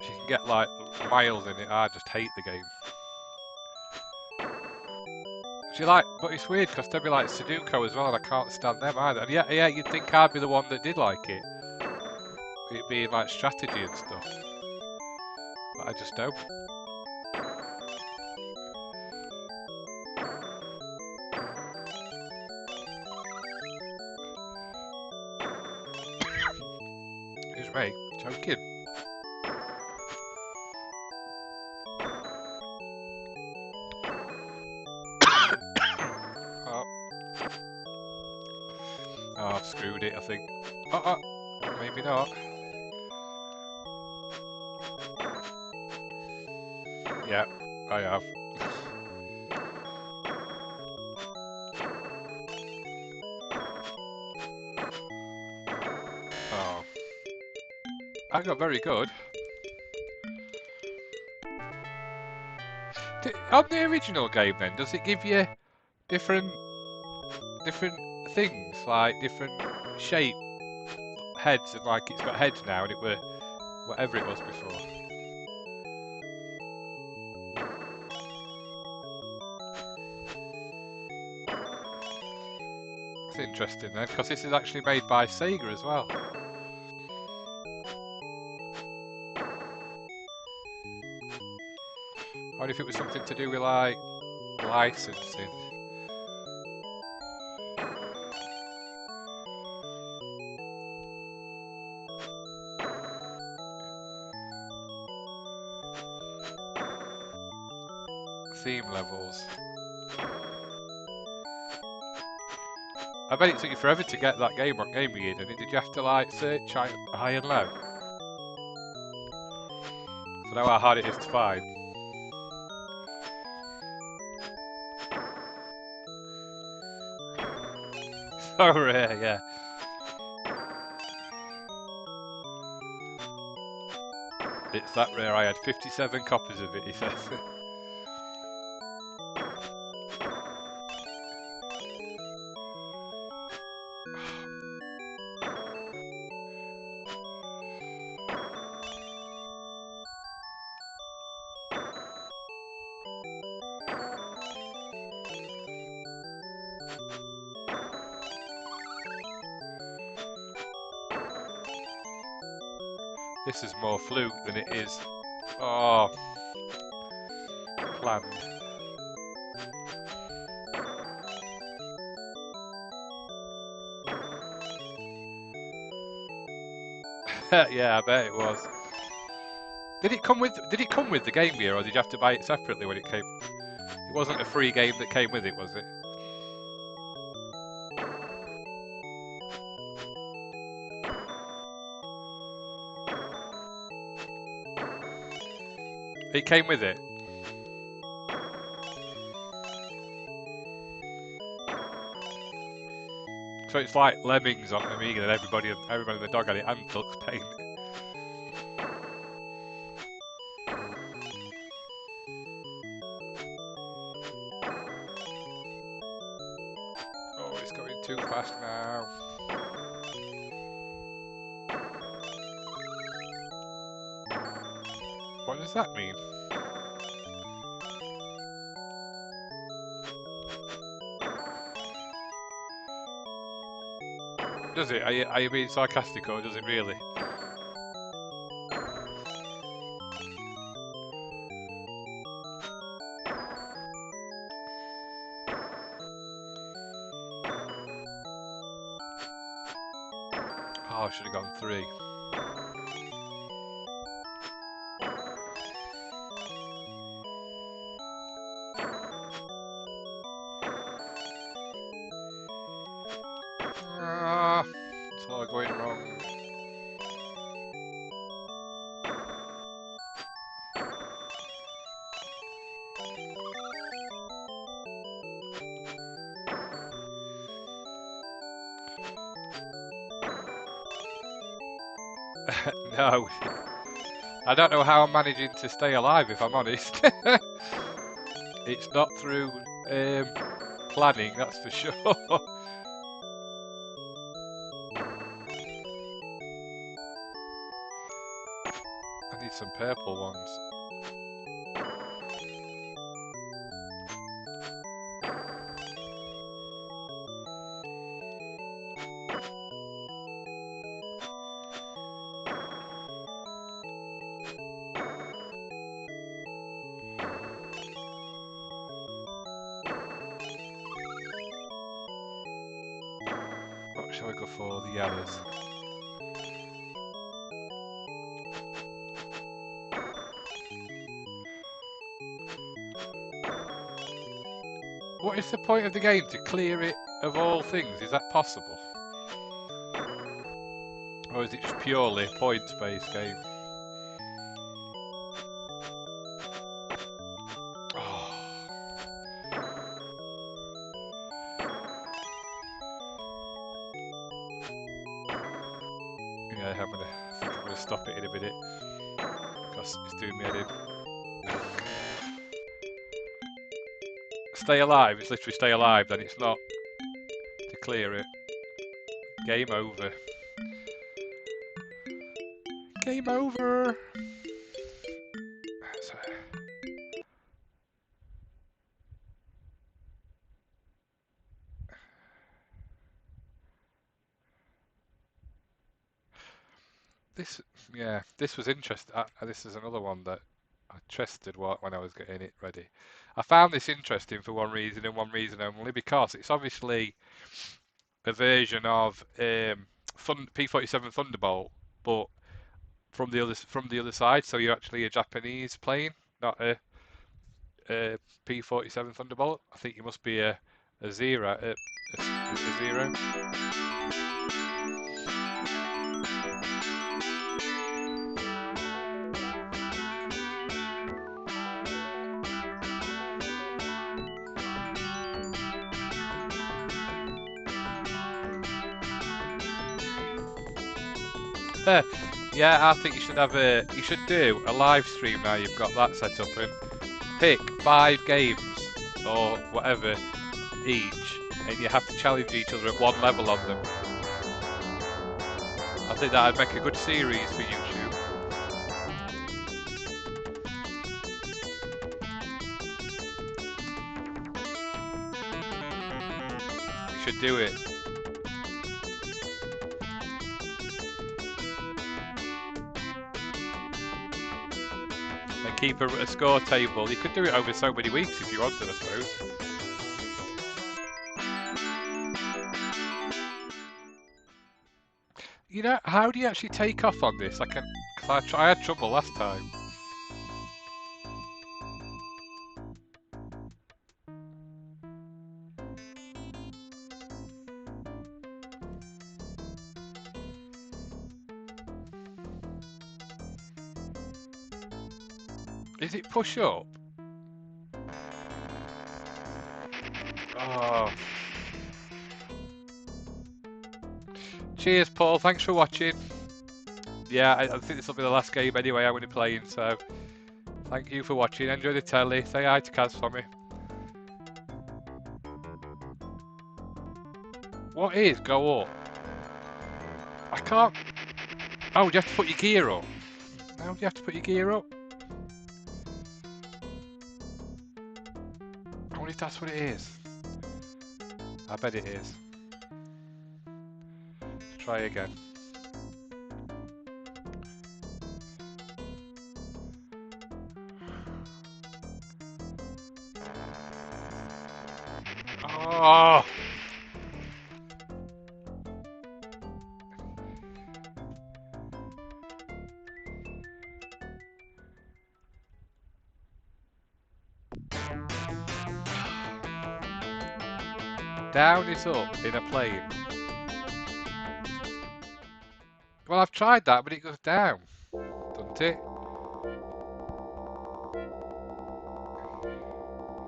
She can get like miles in it. I just hate the game. But it's weird because Debbie likes Sudoku as well, and I can't stand them either. And yeah, you'd think I'd be the one that did like it. It being like strategy and stuff. But I just don't. Excuse me, joking. Oh, I've screwed it, I think. Maybe not. Yeah, I have. Oh. I got very good. On the original game then, does it give you different things, like different shape heads, and like it's got heads now and it were whatever it was before? It's interesting then, because this is actually made by Sega as well. I wonder if it was something to do with like licensing. theme levels. I bet it took you forever to get that game in, and did you have to like search high and low? So know how hard it is to find. So rare, yeah. It's that rare. I had 57 copies of it, he says. This is more fluke than it is. Oh, planned. Yeah, I bet it was. Did it come with the Game Gear, or did you have to buy it separately when it came? It wasn't a free game that came with it, was it? It came with it. So it's like Lemmings on Amiga, and everybody and the dog had it, and Tux Paint. Oh, it's going too fast now. What does that mean? Does it? Are you being sarcastic, or does it really? Oh, I should have gone 3. Ah, it's all going wrong. No. I don't know how I'm managing to stay alive, if I'm honest. It's not through planning, that's for sure. I need some purple ones. What shall we go for? The yellows. What is the point of the game? To clear it of all things? Is that possible? Or is it just purely a points-based game? Oh. Yeah, I think I'm gonna stop it in a minute because it's doing me head in. Stay alive. It's literally stay alive. Then it's not to clear it. Game over. Game over. This was interesting. This is another one that I tested when I was getting it ready. I found this interesting for one reason and one reason only, because it's obviously a version of P-47 Thunderbolt, but from the other side. So you're actually a Japanese plane, not a P47 Thunderbolt. I think you must be a zero. A zero. Yeah, I think you should have you should do a live stream now you've got that set up and pick 5 games or whatever each, and you have to challenge each other at one level on them. I think that'd make a good series for YouTube. You should do it. And keep a score table. You could do it over so many weeks if you wanted, I suppose. You know, how do you actually take off on this? Because I had trouble last time. Is it push up? Oh. Cheers, Paul. Thanks for watching. Yeah, I think this will be the last game anyway I'm going to be playing, so thank you for watching. Enjoy the telly. Say hi to Kaz for me. What is go up? I can't. Oh, do you have to put your gear up? How do you have to put your gear up? I wonder if that's what it is. I bet it is. Let's try again. Oh! Down is up in a plane. Well, I've tried that, but it goes down, doesn't it?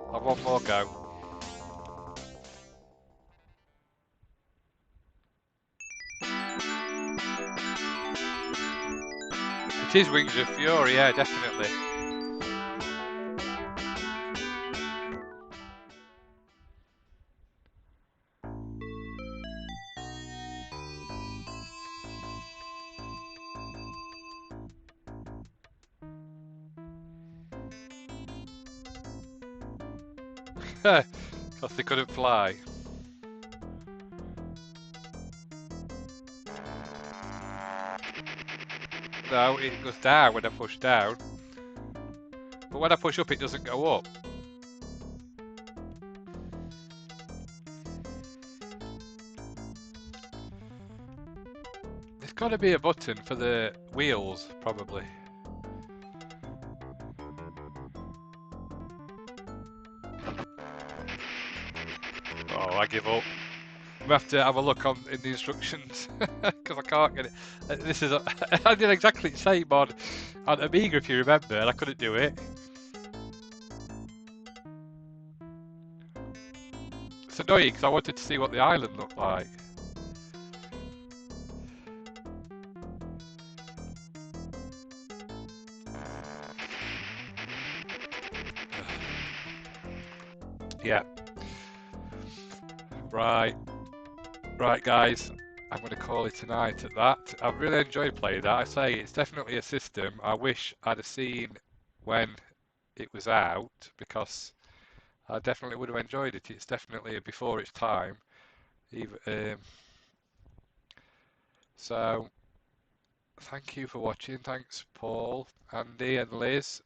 I'll have one more go. It is Wings of Fury, yeah, definitely. Because they couldn't fly. No, it goes down when I push down. But when I push up, it doesn't go up. There's got to be a button for the wheels, probably. Oh, I give up. We have to have a look in the instructions because I can't get it. This is I did exactly the same on Amiga, if you remember, and I couldn't do it. It's annoying because I wanted to see what the island looked like. Yeah. Right, guys. I'm going to call it tonight at that. I've really enjoyed playing that. I say it's definitely a system I wish I'd have seen when it was out, because I definitely would have enjoyed it. It's definitely before its time. So, thank you for watching. Thanks, Paul, Andy, and Liz.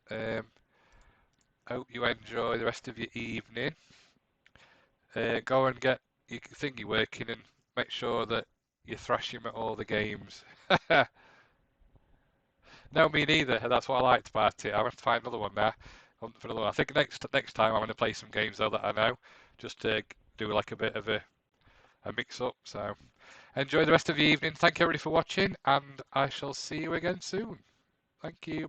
Hope you enjoy the rest of your evening. Go and get your thingy working and make sure that you thrash him at all the games. No, me neither. That's what I liked about it. I have to find another one now. for another one. I think next time I'm going to play some games though that I know, just to do like a bit of a mix up. So enjoy the rest of the evening. Thank you everybody for watching, and I shall see you again soon. Thank you.